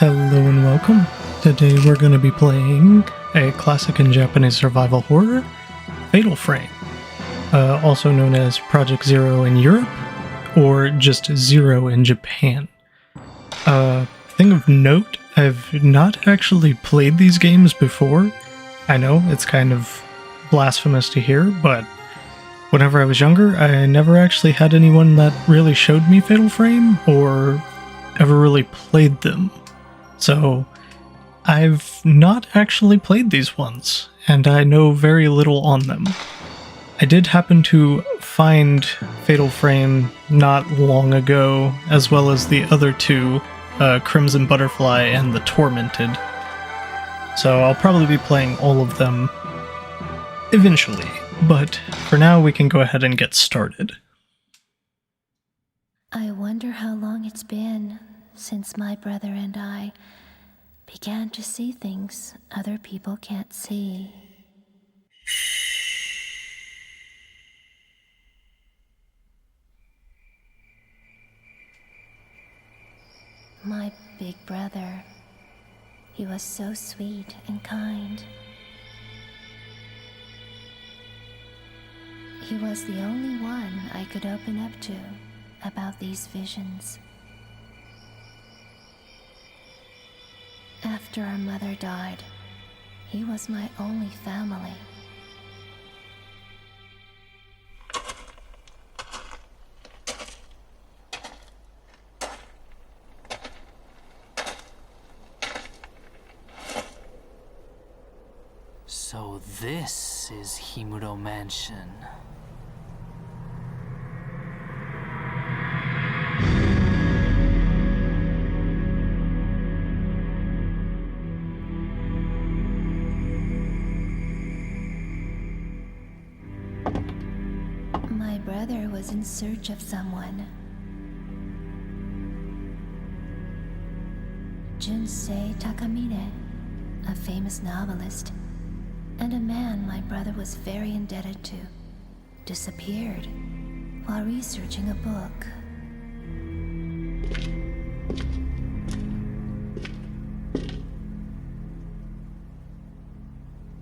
Hello and welcome. Today we're going to be playing a classic and Japanese survival horror, Fatal Frame, also known as Project Zero in Europe, or just Zero in Japan. Thing of note, I've not actually played these games before. I know, it's kind of blasphemous to hear, but whenever I was younger, I never actually had anyone that really showed me Fatal Frame, or ever really played them. So, I've not actually played these ones, and I know very little on them. I did happen to find Fatal Frame not long ago, as well as the other two, Crimson Butterfly and The Tormented. So I'll probably be playing all of them eventually, but for now we can go ahead and get started. I wonder how long it's been since my brother and I began to see things other people can't see. My big brother, he was so sweet and kind. He was the only one I could open up to about these visions. After our mother died, he was my only family. So this is Himuro Mansion. My brother was in search of someone. Junsei Takamine, a famous novelist, and a man my brother was very indebted to, disappeared while researching a book.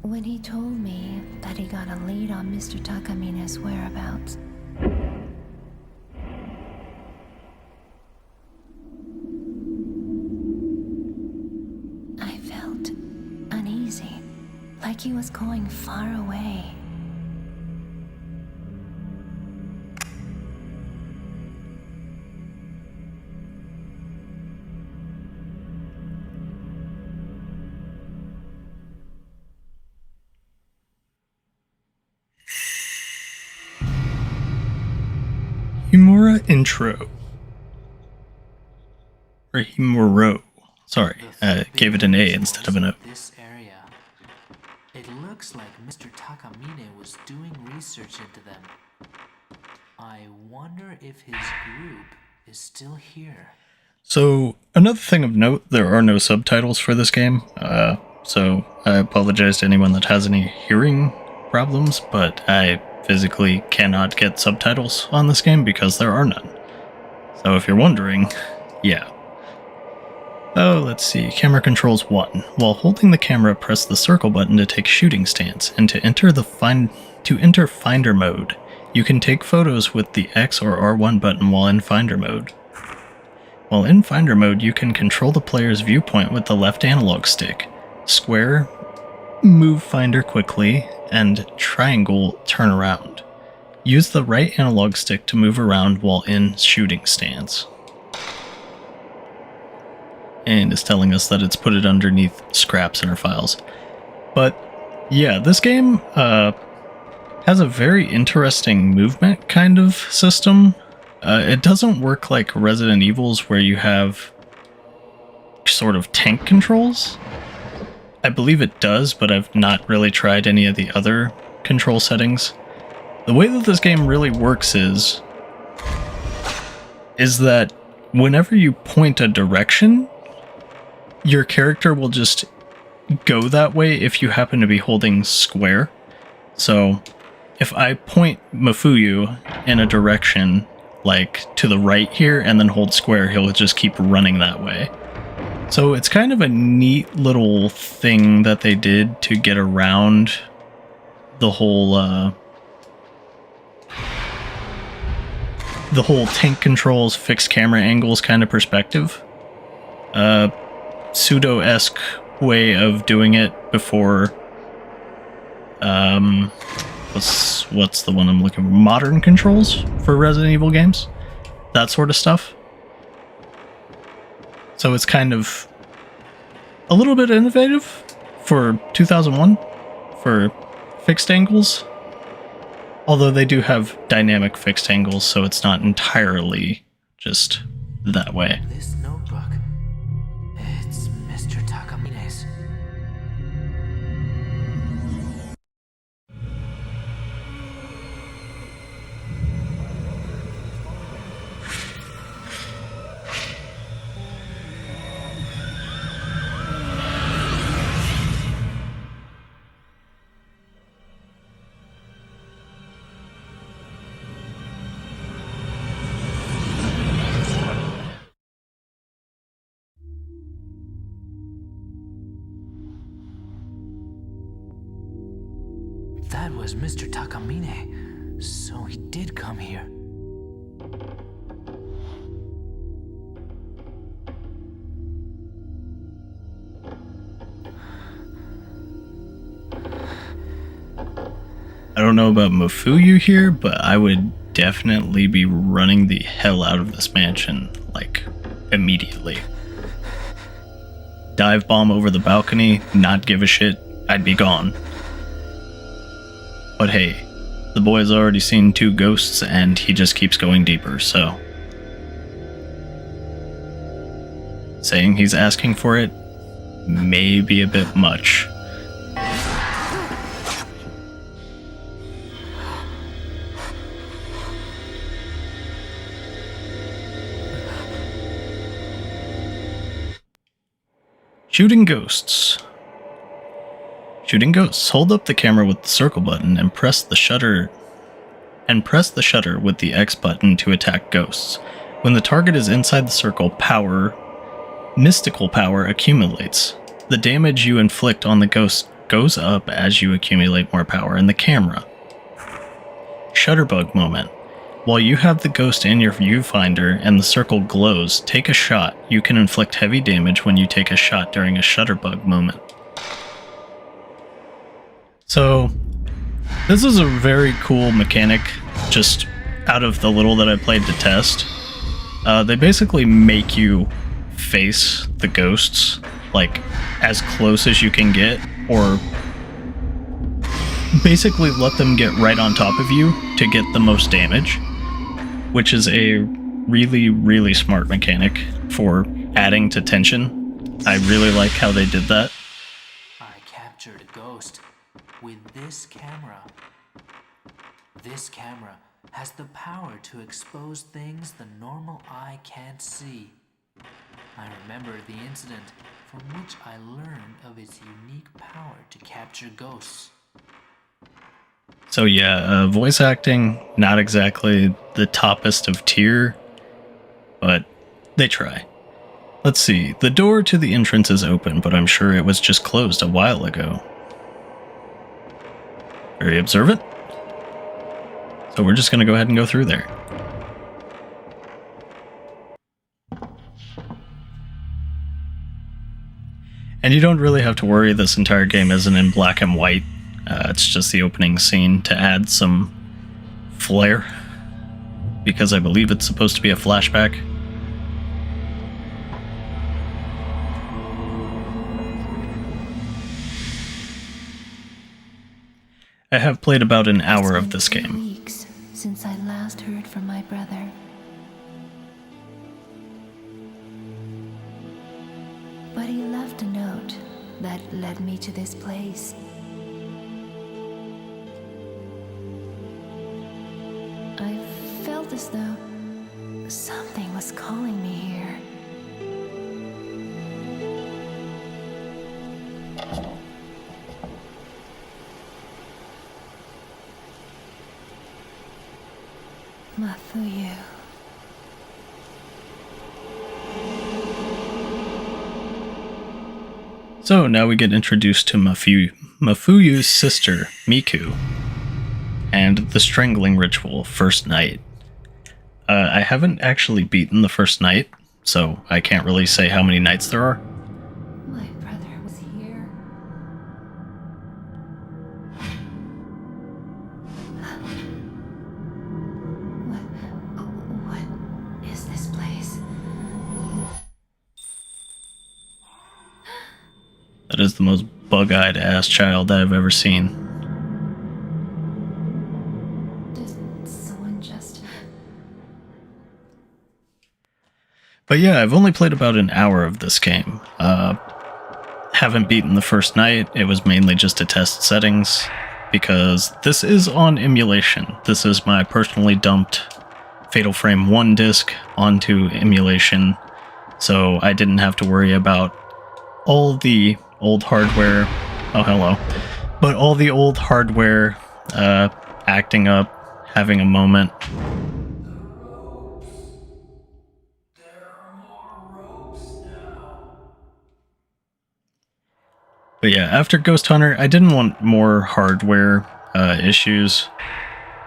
When he told me that he got a lead on Mr. Takamine's whereabouts, I felt uneasy, like he was going far away. Himura Intro. Or Himuro. Sorry, I gave it an A instead of an O. This area. It looks like Mr. Takamine was doing research into them. I wonder if his group is still here. So, another thing of note, there are no subtitles for this game, so I apologize to anyone that has any hearing problems, but I physically cannot get subtitles on this game because there are none. So if you're wondering, yeah. Oh, let's see, camera controls 1. While holding the camera, press the circle button to take shooting stance, and to enter finder mode. You can take photos with the X or R1 button while in finder mode. While in finder mode, you can control the player's viewpoint with the left analog stick. Square, move finder quickly, and triangle, turn around. Use the right analog stick to move around while in shooting stance. And it's telling us that it's put it underneath scraps in our files. But yeah, this game has a very interesting movement kind of system. It doesn't work like Resident Evil's where you have sort of tank controls. I believe it does, but I've not really tried any of the other control settings. The way that this game really works is that whenever you point a direction, your character will just go that way if you happen to be holding square. So if I point Mafuyu in a direction, like to the right here, and then hold square, he'll just keep running that way. So it's kind of a neat little thing that they did to get around the whole tank controls, fixed camera angles kind of perspective. Pseudo-esque way of doing it before what's the one I'm looking for? Modern controls for Resident Evil games. That sort of stuff. So it's kind of a little bit innovative for 2001 for fixed angles. Although they do have dynamic fixed angles, so it's not entirely just that way. This notebook, it's Mr. Takamine's. That was Mr. Takamine, so he did come here. I don't know about Mafuyu here, but I would definitely be running the hell out of this mansion, like, immediately. Dive bomb over the balcony, not give a shit, I'd be gone. But hey, the boy's already seen 2 ghosts and he just keeps going deeper, so... saying he's asking for it may be a bit much. Shooting ghosts. Shooting ghosts. Hold up the camera with the circle button and press the shutter with the X button to attack ghosts. When the target is inside the circle, mystical power accumulates. The damage you inflict on the ghost goes up as you accumulate more power in the camera. Shutterbug moment. While you have the ghost in your viewfinder and the circle glows, take a shot. You can inflict heavy damage when you take a shot during a shutterbug moment. So, this is a very cool mechanic, just out of the little that I played to test. They basically make you face the ghosts, like, as close as you can get, or basically let them get right on top of you to get the most damage, which is a really, really smart mechanic for adding to tension. I really like how they did that. I captured a ghost with this camera. This camera has the power to expose things the normal eye can't see. I remember the incident from which I learned of its unique power to capture ghosts. So yeah, voice acting, not exactly the toppest of tier, but they try. Let's see, the door to the entrance is open, but I'm sure it was just closed a while ago. Very observant. So we're just going to go ahead and go through there. And you don't really have to worry, this entire game isn't in black and white. It's just the opening scene to add some flair, because I believe it's supposed to be a flashback. I have played about an hour of this game. Weeks since I last heard from my brother. But he left a note that led me to this place. I felt as though something was calling me here. Mafuyu. So now we get introduced to Mafuyu's sister, Miku, and the strangling ritual, First Night. I haven't actually beaten the first night, so I can't really say how many nights there are. My brother was here. What is this place? That is the most bug-eyed ass child I've ever seen. Did someone just... But yeah, I've only played about an hour of this game. Haven't beaten the first night. It was mainly just to test settings, because this is on emulation. This is my personally dumped Fatal Frame 1 disc onto emulation, so I didn't have to worry about all the old hardware. Oh, hello. But all the old hardware acting up, having a moment. But yeah, after Ghost Hunter, I didn't want more hardware issues,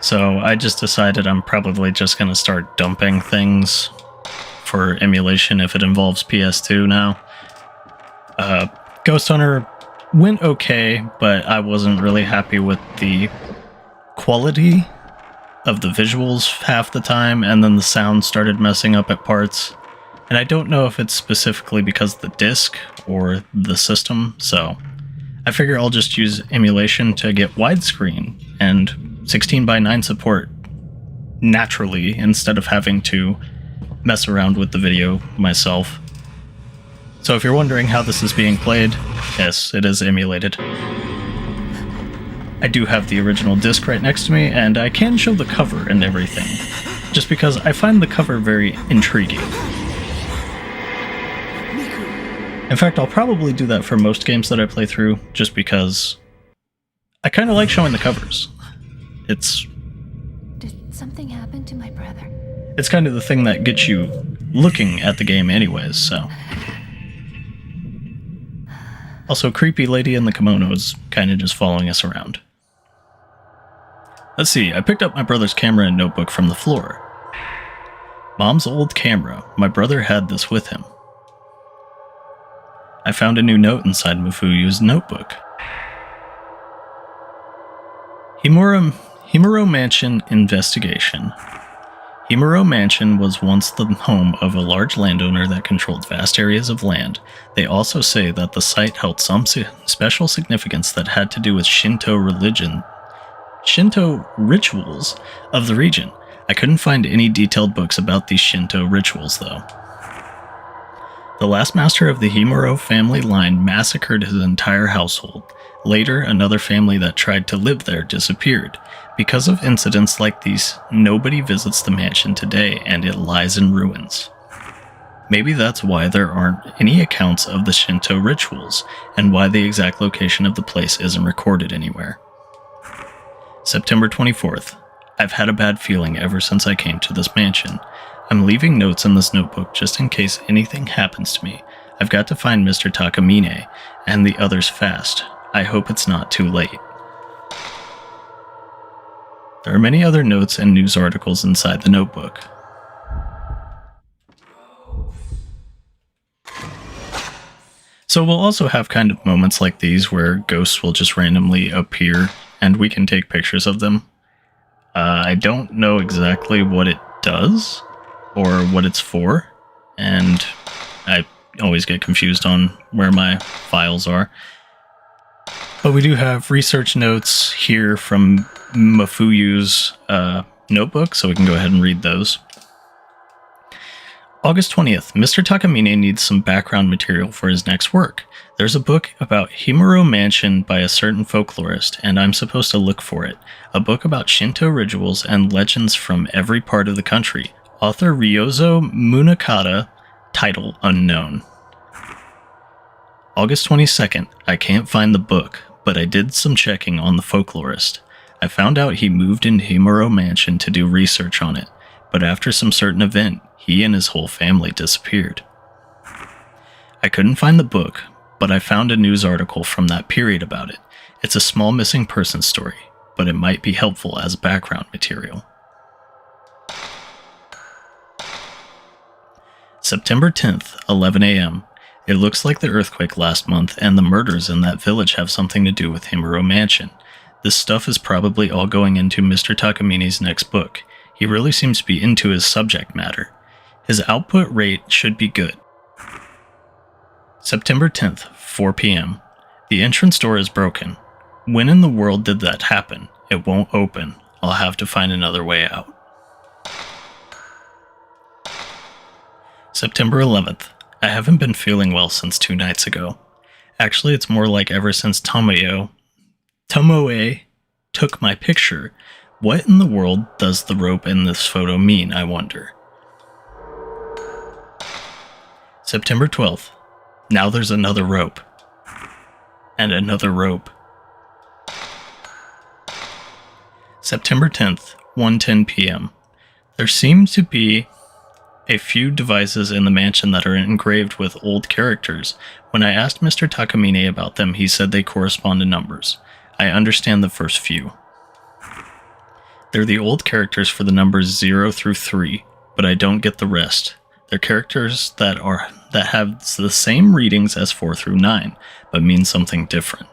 so I just decided I'm probably just going to start dumping things for emulation if it involves PS2 now. Ghost Hunter went okay, but I wasn't really happy with the quality of the visuals half the time, and then the sound started messing up at parts. And I don't know if it's specifically because of the disc or the system, so I figure I'll just use emulation to get widescreen and 16:9 support naturally instead of having to mess around with the video myself. So if you're wondering how this is being played, yes, it is emulated. I do have the original disc right next to me, and I can show the cover and everything, just because I find the cover very intriguing. In fact, I'll probably do that for most games that I play through, just because I kind of like showing the covers. Did something happen to my brother? It's kind of the thing that gets you looking at the game anyways, so. Also, creepy lady in the kimono is kind of just following us around. Let's see, I picked up my brother's camera and notebook from the floor. Mom's old camera. My brother had this with him. I found a new note inside Mafuyu's notebook. Himuro Mansion Investigation. Himuro Mansion was once the home of a large landowner that controlled vast areas of land. They also say that the site held some special significance that had to do with Shinto rituals of the region. I couldn't find any detailed books about these Shinto rituals, though. The last master of the Himuro family line massacred his entire household. Later, another family that tried to live there disappeared. Because of incidents like these, nobody visits the mansion today, and it lies in ruins. Maybe that's why there aren't any accounts of the Shinto rituals, and why the exact location of the place isn't recorded anywhere. September 24th. I've had a bad feeling ever since I came to this mansion. I'm leaving notes in this notebook just in case anything happens to me. I've got to find Mr. Takamine and the others fast. I hope it's not too late. There are many other notes and news articles inside the notebook. So we'll also have kind of moments like these where ghosts will just randomly appear and we can take pictures of them. I don't know exactly what it does or what it's for, and I always get confused on where my files are. But we do have research notes here from Mafuyu's notebook, so we can go ahead and read those. August 20th. Mr. Takamine needs some background material for his next work. There's a book about Himuro Mansion by a certain folklorist, and I'm supposed to look for it. A book about Shinto rituals and legends from every part of the country. Author Ryozo Munakata, title unknown. August 22nd. I can't find the book, but I did some checking on the folklorist. I found out he moved into Himuro Mansion to do research on it, but after some certain event, he and his whole family disappeared. I couldn't find the book, but I found a news article from that period about it. It's a small missing person story, but it might be helpful as background material. September 10th, 11 a.m. It looks like the earthquake last month and the murders in that village have something to do with Himuro Mansion. This stuff is probably all going into Mr. Takamine's next book. He really seems to be into his subject matter. His output rate should be good. September 10th, 4 p.m. The entrance door is broken. When in the world did that happen? It won't open. I'll have to find another way out. September 11th. I haven't been feeling well since 2 nights ago. Actually, it's more like ever since Tomoe took my picture. What in the world does the rope in this photo mean, I wonder? September 12th. Now there's another rope. And another rope. September 10th, 1:10 p.m. There seem to be a few devices in the mansion that are engraved with old characters. When I asked Mr. Takamine about them, he said they correspond to numbers. I understand the first few. They're the old characters for the numbers 0 through 3, but I don't get the rest. They're characters that have the same readings as 4 through 9, but mean something different.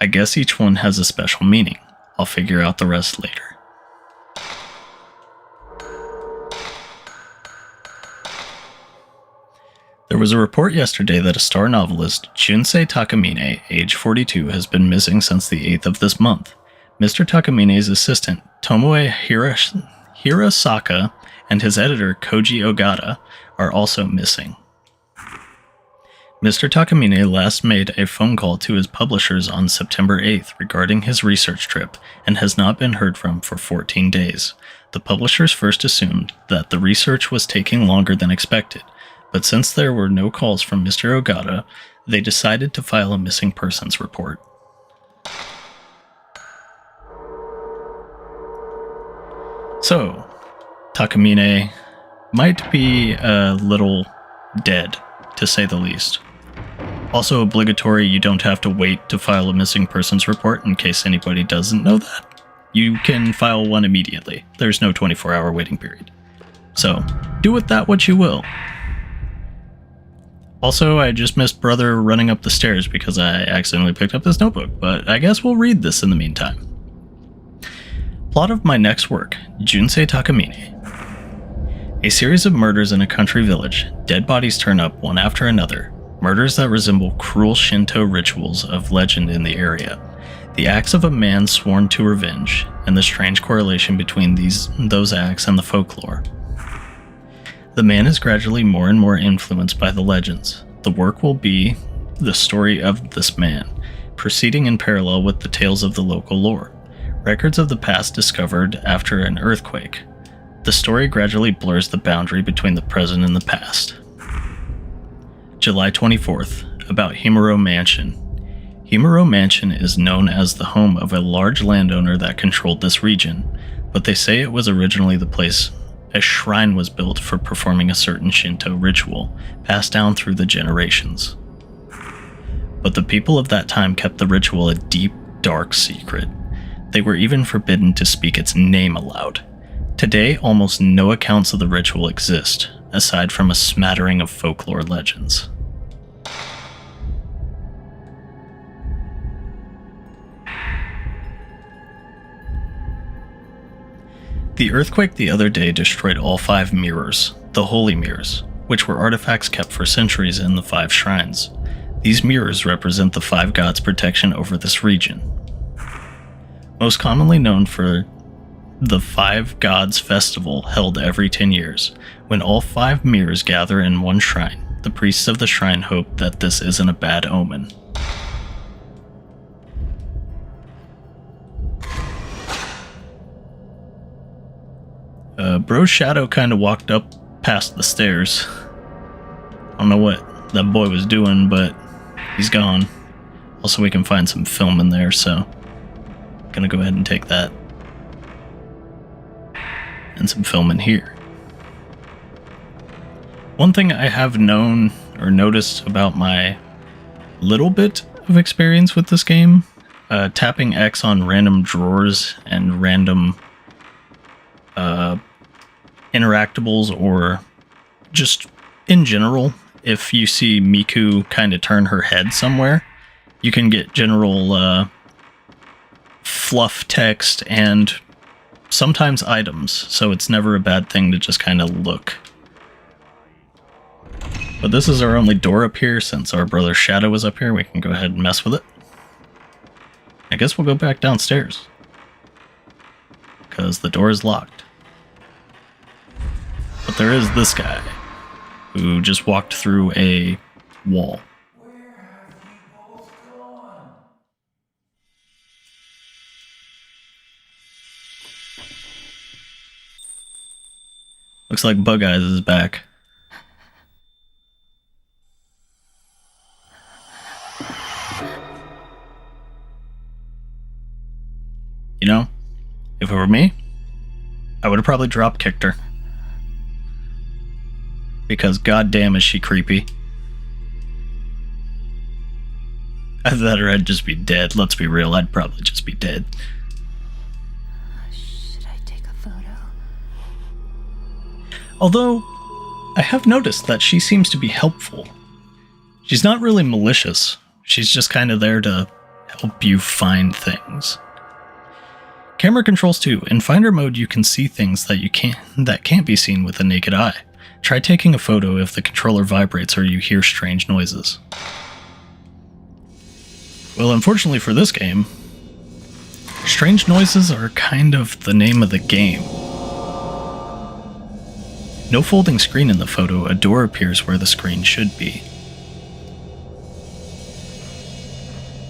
I guess each one has a special meaning. I'll figure out the rest later. There was a report yesterday that a star novelist, Junsei Takamine, age 42, has been missing since the 8th of this month. Mr. Takamine's assistant, Tomoe Hirasaka, and his editor, Koji Ogata, are also missing. Mr. Takamine last made a phone call to his publishers on September 8th regarding his research trip and has not been heard from for 14 days. The publishers first assumed that the research was taking longer than expected, but since there were no calls from Mr. Ogata, they decided to file a missing persons report. So, Takamine might be a little dead, to say the least. Also obligatory, you don't have to wait to file a missing persons report in case anybody doesn't know that. You can file one immediately. There's no 24-hour waiting period. So, do with that what you will. Also, I just missed Brother running up the stairs because I accidentally picked up this notebook, but I guess we'll read this in the meantime. Plot of my next work, Junsei Takamine. A series of murders in a country village. Dead bodies turn up one after another. Murders that resemble cruel Shinto rituals of legend in the area. The acts of a man sworn to revenge, and the strange correlation between those acts and the folklore. The man is gradually more and more influenced by the legends. The work will be the story of this man, proceeding in parallel with the tales of the local lore. Records of the past discovered after an earthquake. The story gradually blurs the boundary between the present and the past. July 24th, about Himuro Mansion. Himuro Mansion is known as the home of a large landowner that controlled this region, but they say it was originally the place a shrine was built for performing a certain Shinto ritual, passed down through the generations. But the people of that time kept the ritual a deep, dark secret. They were even forbidden to speak its name aloud. Today, almost no accounts of the ritual exist, aside from a smattering of folklore legends. The earthquake the other day destroyed all 5 mirrors, the holy mirrors, which were artifacts kept for centuries in the 5 shrines. These mirrors represent the 5 gods' protection over this region. Most commonly known for the 5 Gods Festival held every 10 years. When all 5 mirrors gather in one shrine, the priests of the shrine hope that this isn't a bad omen. Bro's shadow kind of walked up past the stairs. I don't know what that boy was doing, but he's gone. Also, we can find some film in there, so gonna go ahead and take that. And some film in here. One thing I have known, or noticed about my little bit of experience with this game, tapping X on random drawers and random interactables, or just in general, if you see Miku kind of turn her head somewhere, you can get general fluff text and sometimes items, so it's never a bad thing to just kind of look. But this is our only door up here. Since our brother's shadow is up here, we can go ahead and mess with it. I guess we'll go back downstairs, because the door is locked. But there is this guy who just walked through a wall. Where have you both gone? Looks like Bug Eyes is back. You know, if it were me, I would have probably drop kicked her. Because goddamn is she creepy. Either that or I'd just be dead. Let's be real, I'd probably just be dead. Should I take a photo? Although, I have noticed that she seems to be helpful. She's not really malicious. She's just kind of there to help you find things. Camera controls too. In Finder mode, you can see things that can't be seen with the naked eye. Try taking a photo if the controller vibrates or you hear strange noises. Well, unfortunately for this game, strange noises are kind of the name of the game. No folding screen in the photo, a door appears where the screen should be.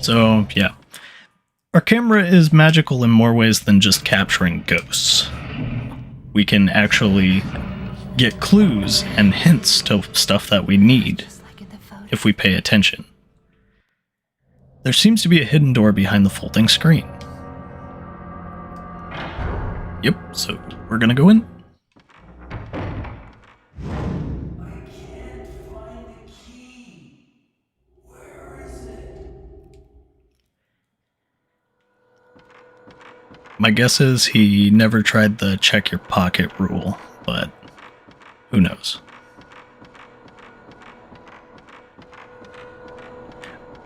So, yeah. Our camera is magical in more ways than just capturing ghosts. We can actually get clues and hints to stuff that we need Just like in the photo. if we pay attention. There seems to be a hidden door behind the folding screen. Yep, so we're gonna go in. I can't find the key. Where is it? My guess is he never tried the check your pocket rule, but who knows?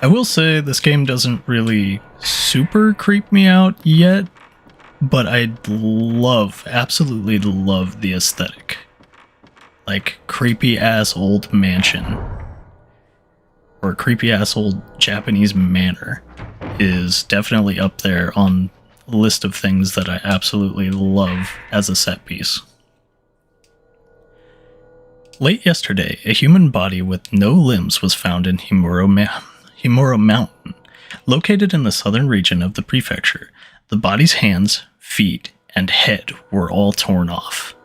I will say this game doesn't really super creep me out yet, but I absolutely love the aesthetic. Like creepy ass old mansion or creepy ass old Japanese manor is definitely up there on the list of things that I absolutely love as a set piece. Late yesterday, a human body with no limbs was found in Himuro Mountain, located in the southern region of the prefecture. The body's hands, feet, and head were all torn off.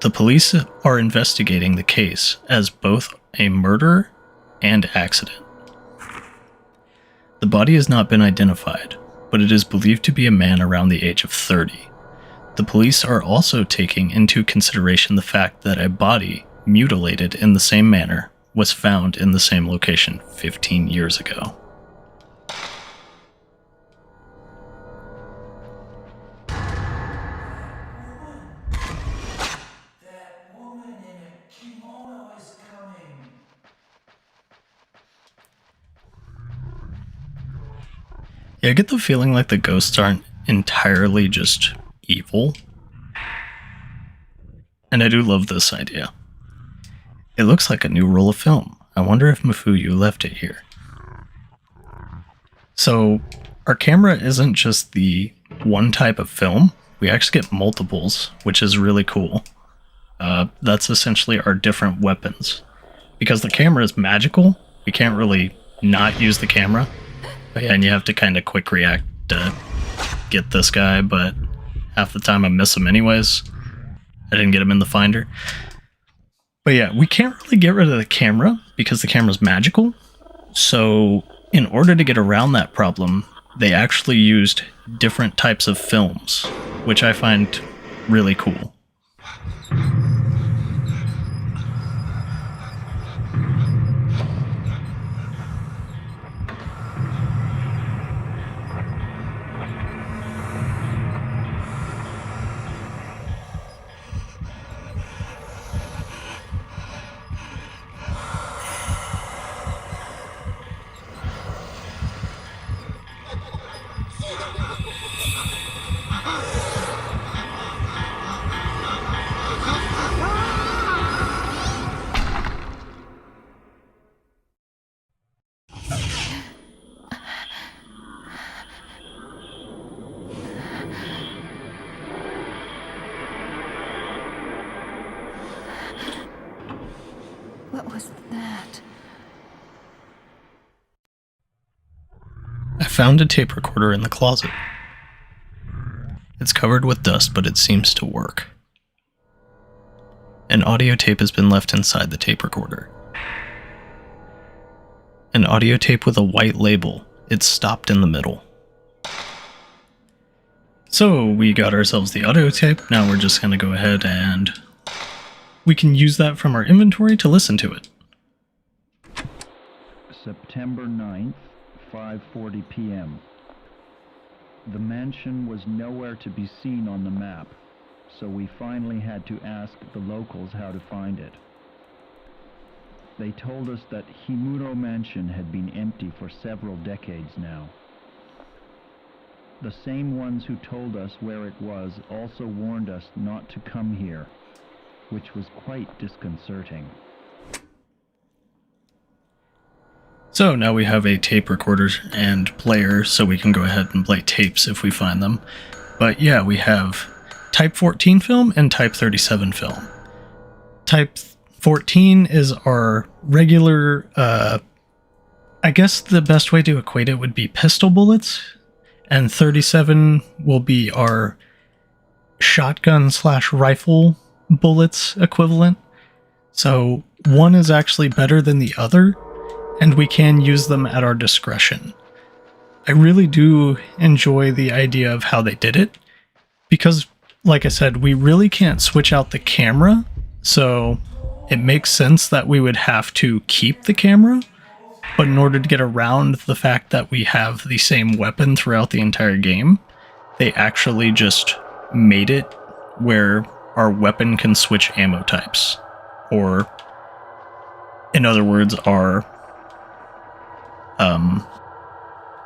The police are investigating the case as both a murder and accident. The body has not been identified, but it is believed to be a man around the age of 30. The police are also taking into consideration the fact that a body mutilated in the same manner was found in the same location 15 years ago. That woman in a kimono is coming. Yeah, I get the feeling like the ghosts aren't entirely just evil. And I do love this idea. It looks like a new roll of film. I wonder if Mafuyu left it here. So, our camera isn't just the one type of film. We actually get multiples, which is really cool. That's essentially our different weapons. Because the camera is magical, we can't really not use the camera. But yeah, and you have to kind of quick react to get this guy, but half the time I miss him anyways. I didn't get him in the finder. But yeah, we can't really get rid of the camera because the camera's magical. So in order to get around that problem, they actually used different types of films, which I find really cool. What was that? I found a tape recorder in the closet. It's covered with dust, but it seems to work. An audio tape has been left inside the tape recorder. An audio tape with a white label. It's stopped in the middle. So we got ourselves the audio tape. Now we're just going to go ahead and we can use that from our inventory to listen to it. September 9th, 5:40 p.m. The mansion was nowhere to be seen on the map, so we finally had to ask the locals how to find it. They told us that Himuro Mansion had been empty for several decades now. The same ones who told us where it was also warned us not to come here, which was quite disconcerting. So now we have a tape recorder and player, so we can go ahead and play tapes if we find them. But yeah, we have Type 14 film and Type 37 film. Type 14 is our regular, I guess the best way to equate it would be pistol bullets, and 37 will be our shotgun/rifle bullets equivalent. So one is actually better than the other, and we can use them at our discretion. I really do enjoy the idea of how they did it, because, like I said, we really can't switch out the camera, so it makes sense that we would have to keep the camera, but in order to get around the fact that we have the same weapon throughout the entire game, they actually just made it where our weapon can switch ammo types, or, in other words, our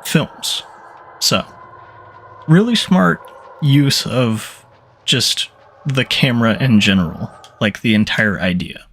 films. So, really smart use of just the camera in general, like the entire idea.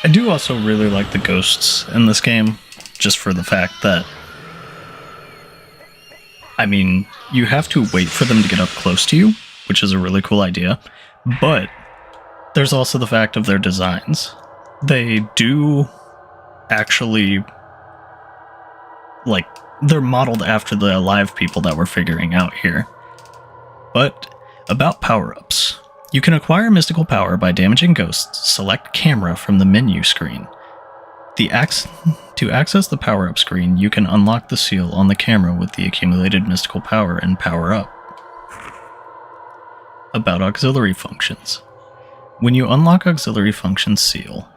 I do also really like the ghosts in this game, just for the fact that, I mean, you have to wait for them to get up close to you, which is a really cool idea, but there's also the fact of their designs. They do actually, like, they're modeled after the alive people that we're figuring out here. But about power-ups. You can acquire mystical power by damaging ghosts. Select camera from the menu screen. To access the power-up screen, you can unlock the seal on the camera with the accumulated mystical power and power up. About auxiliary functions. When you unlock auxiliary function seal,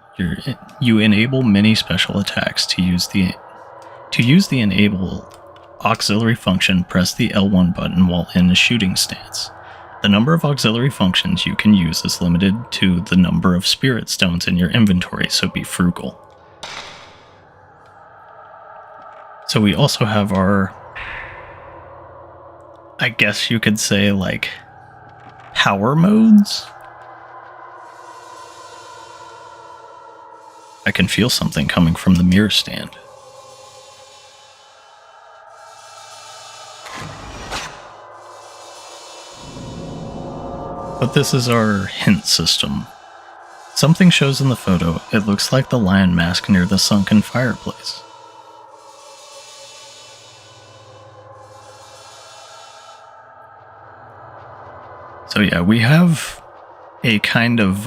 you enable many special attacks. To use the enable auxiliary function, press the L1 button while in a shooting stance. The number of auxiliary functions you can use is limited to the number of spirit stones in your inventory, so be frugal. So we also have our, I guess you could say, like, power modes? I can feel something coming from the mirror stand. But this is our hint system. Something shows in the photo. It looks like the lion mask near the sunken fireplace. So yeah, we have a kind of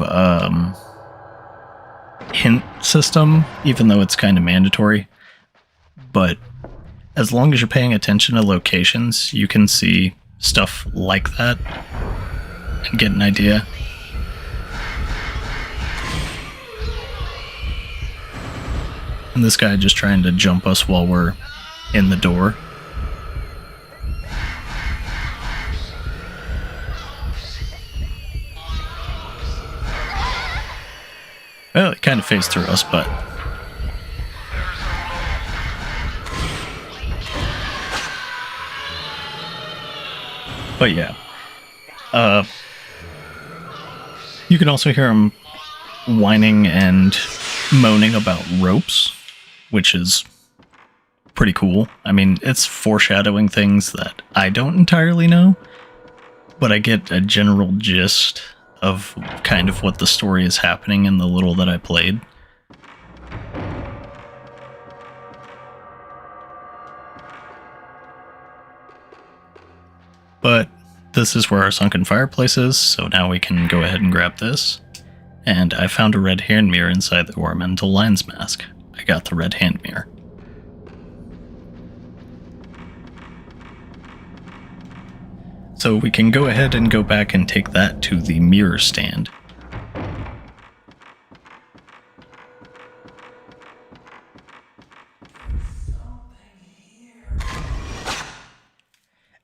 hint system, even though it's kind of mandatory. But as long as you're paying attention to locations, you can see stuff like that and get an idea. And this guy just trying to jump us while we're in the door. Well, it kind of phased through us, but... But yeah. You can also hear him whining and moaning about ropes, which is pretty cool. I mean, it's foreshadowing things that I don't entirely know, but I get a general gist of kind of what the story is happening in the little that I played. But this is where our sunken fireplace is, so now we can go ahead and grab this. And I found a red hand mirror inside the ornamental lion's mask. I got the red hand mirror. So we can go ahead and go back and take that to the mirror stand.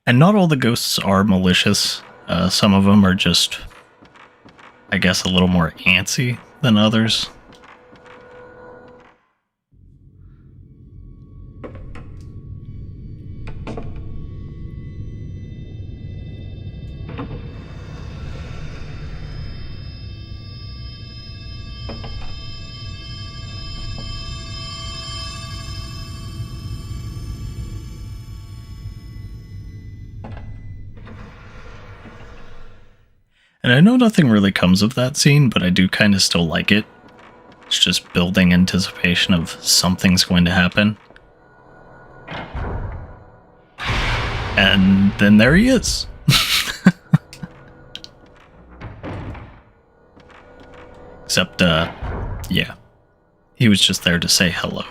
And not all the ghosts are malicious. Some of them are just, I guess, a little more antsy than others. And I know nothing really comes of that scene, but I do kind of still like it. It's just building anticipation of something's going to happen. And then there he is. Except, yeah. He was just there to say hello.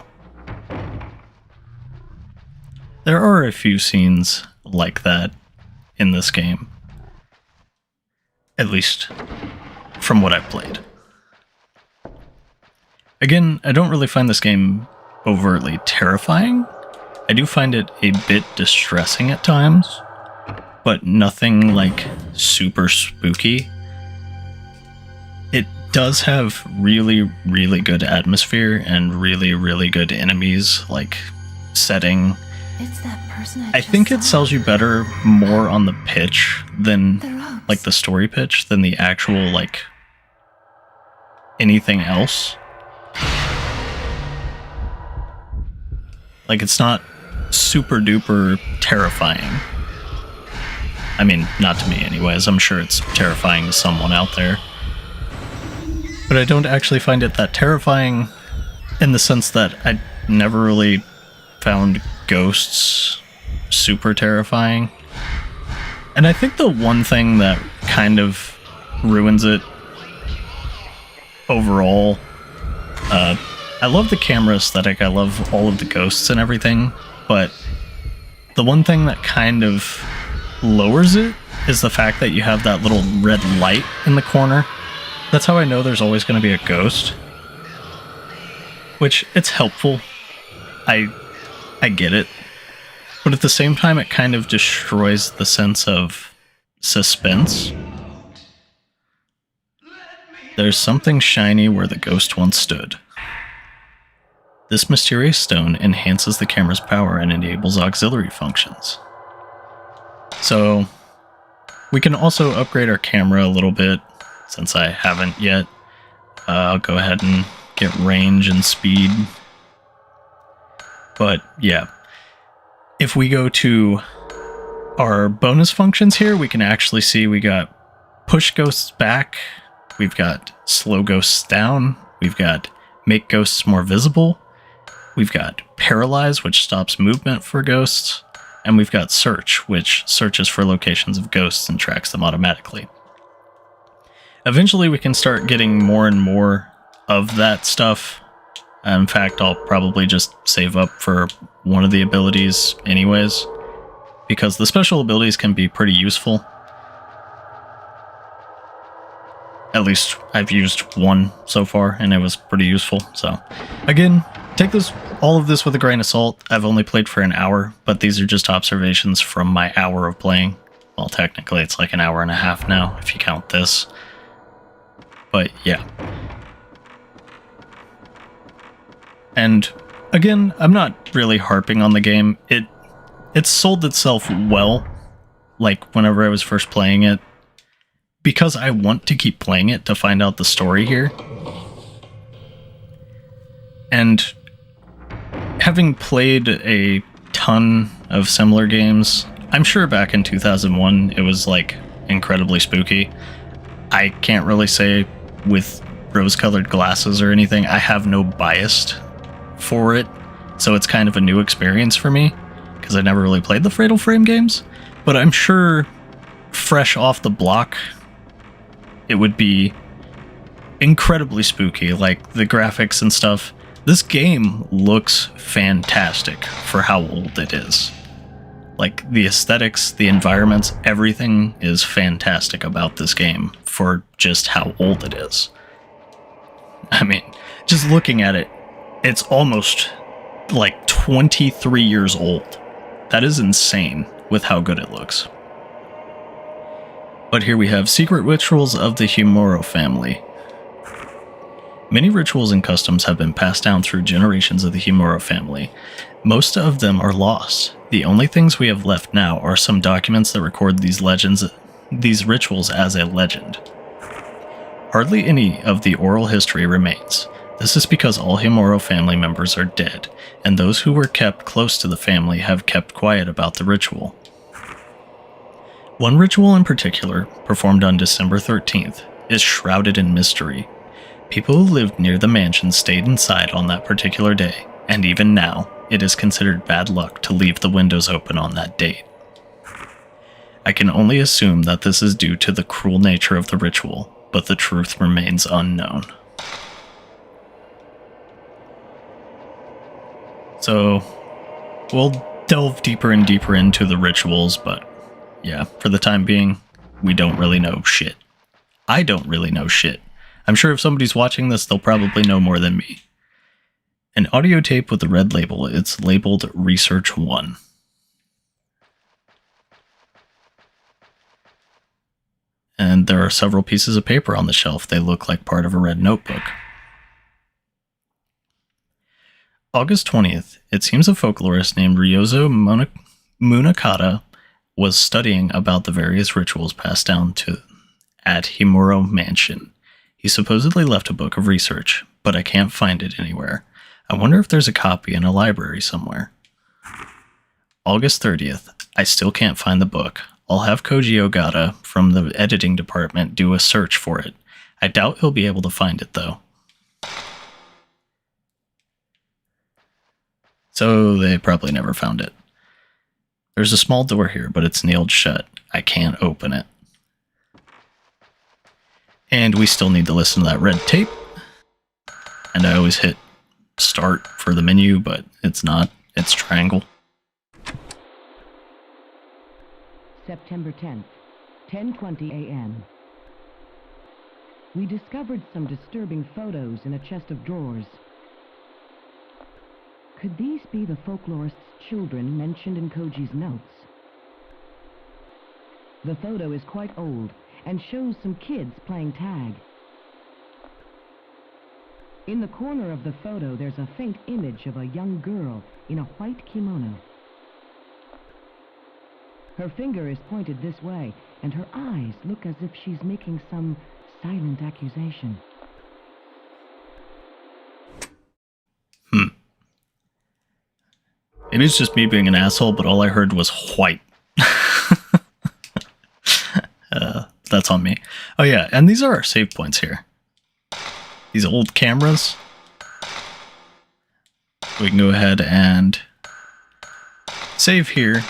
There are a few scenes like that in this game. At least from what I've played. Again, I don't really find this game overtly terrifying. I do find it a bit distressing at times, but nothing like super spooky. It does have really, really good atmosphere and really, really good enemies, like setting. It's that person I think it sells you better more on the pitch than like the story pitch than the actual like anything else. Like it's not super duper terrifying. I mean, not to me anyways. I'm sure it's terrifying to someone out there. But I don't actually find it that terrifying in the sense that I never really found ghosts super terrifying. And I think the one thing that kind of ruins it overall, I love the camera aesthetic, I love all of the ghosts and everything, but the one thing that kind of lowers it is the fact that you have that little red light in the corner. That's how I know there's always going to be a ghost. Which, it's helpful. I get it. But at the same time, it kind of destroys the sense of suspense. There's something shiny where the ghost once stood. This mysterious stone enhances the camera's power and enables auxiliary functions. So, we can also upgrade our camera a little bit, since I haven't yet. I'll go ahead and get range and speed. But yeah, if we go to our bonus functions here, we can actually see we got push ghosts back, we've got slow ghosts down, we've got make ghosts more visible, we've got paralyze, which stops movement for ghosts, and we've got search, which searches for locations of ghosts and tracks them automatically. Eventually we can start getting more and more of that stuff. In fact, I'll probably just save up for one of the abilities anyways, because the special abilities can be pretty useful. At least I've used one so far, and it was pretty useful. So, again, take all of this with a grain of salt. I've only played for an hour, but these are just observations from my hour of playing. Well, technically it's like an hour and a half now, if you count this. But yeah. And again, I'm not really harping on the game. It sold itself well, like whenever I was first playing it, because I want to keep playing it to find out the story here. And having played a ton of similar games, I'm sure back in 2001 it was like incredibly spooky. I can't really say with rose-colored glasses or anything. I have no bias for it, so it's kind of a new experience for me because I never really played the Fatal Frame games. But I'm sure fresh off the block it would be incredibly spooky, like the graphics and stuff. This game looks fantastic for how old it is. Like the aesthetics, the environments, everything is fantastic about this game for just how old it is. I mean, just looking at it, it's almost like 23 years old. That is insane with how good it looks. But here we have Secret Rituals of the Himuro family. Many rituals and customs have been passed down through generations of the Himuro family. Most of them are lost. The only things we have left now are some documents that record these rituals as a legend. Hardly any of the oral history remains. This is because all Himuro family members are dead, and those who were kept close to the family have kept quiet about the ritual. One ritual in particular, performed on December 13th, is shrouded in mystery. People who lived near the mansion stayed inside on that particular day, and even now, it is considered bad luck to leave the windows open on that date. I can only assume that this is due to the cruel nature of the ritual, but the truth remains unknown. So, we'll delve deeper and deeper into the rituals, but yeah, for the time being, we don't really know shit. I don't really know shit. I'm sure if somebody's watching this, they'll probably know more than me. An audio tape with a red label, it's labeled Research 1. And there are several pieces of paper on the shelf. They look like part of a red notebook. August 20th, it seems a folklorist named Ryozo Munakata was studying about the various rituals passed down at Himuro Mansion. He supposedly left a book of research, but I can't find it anywhere. I wonder if there's a copy in a library somewhere. August 30th, I still can't find the book. I'll have Koji Ogata from the editing department do a search for it. I doubt he'll be able to find it though. So they probably never found it. There's a small door here, but it's nailed shut. I can't open it. And we still need to listen to that red tape. And I always hit start for the menu, but it's not. It's triangle. September 10th, 10:20 a.m. We discovered some disturbing photos in a chest of drawers. Could these be the folklorist's children mentioned in Koji's notes? The photo is quite old and shows some kids playing tag. In the corner of the photo, there's a faint image of a young girl in a white kimono. Her finger is pointed this way, and her eyes look as if she's making some silent accusation. Maybe it's just me being an asshole, but all I heard was white. That's on me. Oh yeah, and these are our save points here. These old cameras. We can go ahead and save here,